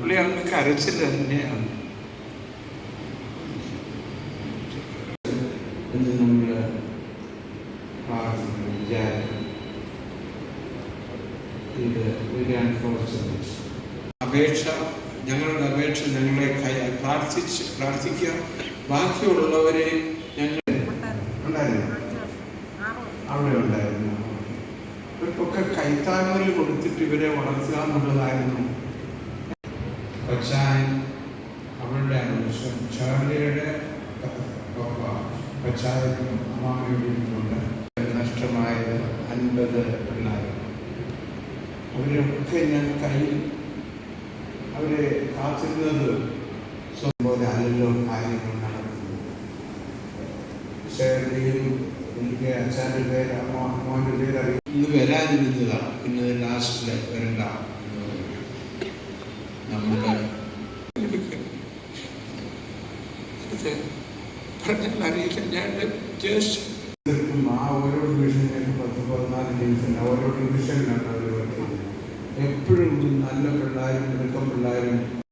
പുള്ളി അങ്ങ് കരച്ചിൽ തന്നെയാണ്. നമ്മൾ വിചാരിക്കും ഇത് അപേക്ഷ, ഞങ്ങളുടെ അപേക്ഷ ഞങ്ങളെ പ്രാർത്ഥിക്കുക. ബാക്കിയുള്ളവരെ ഞങ്ങൾ ഉണ്ടായിരുന്നു, അവിടെ ഉണ്ടായിരുന്നു. ഇവർക്കൊക്കെ കൈത്താങ്ങൽ കൊടുത്തിട്ട് ഇവരെ വളർത്തുക എന്നുള്ളതായിരുന്നു. പച്ചായൻ അവളുടെ ചാർലിയുടെ പച്ചായനും അമ്മാമയുണ്ട്. നഷ്ടമായത് 50 പിള്ളേർ. അവരൊക്കെ ഞാൻ കയ്യിൽ അവരെ കാത്തിരുന്നത് സ്വന്തം പോലെ അല്ലല്ലോ കാര്യങ്ങൾ നടക്കുന്നു. ഷേർലിയും എനിക്ക് അച്ഛൻ്റെ പേര് അമ്മോൻ്റെ പേര് അറിയാം. ഇന്ന് വരാതിരുന്നതാണ്, പിന്നെ ലാസ്റ്റിൽ വരണ്ട നമുക്ക് അറിയില്ല. ഞാൻ ആ ഓരോ ഡിവിഷനിലേക്ക് 10-14 ഡിവിഷൻ, ഓരോ ഡിവിഷനിലാണ് അവർ എപ്പോഴും നല്ല പിള്ളേരും മിടുക്കം പിള്ളേരും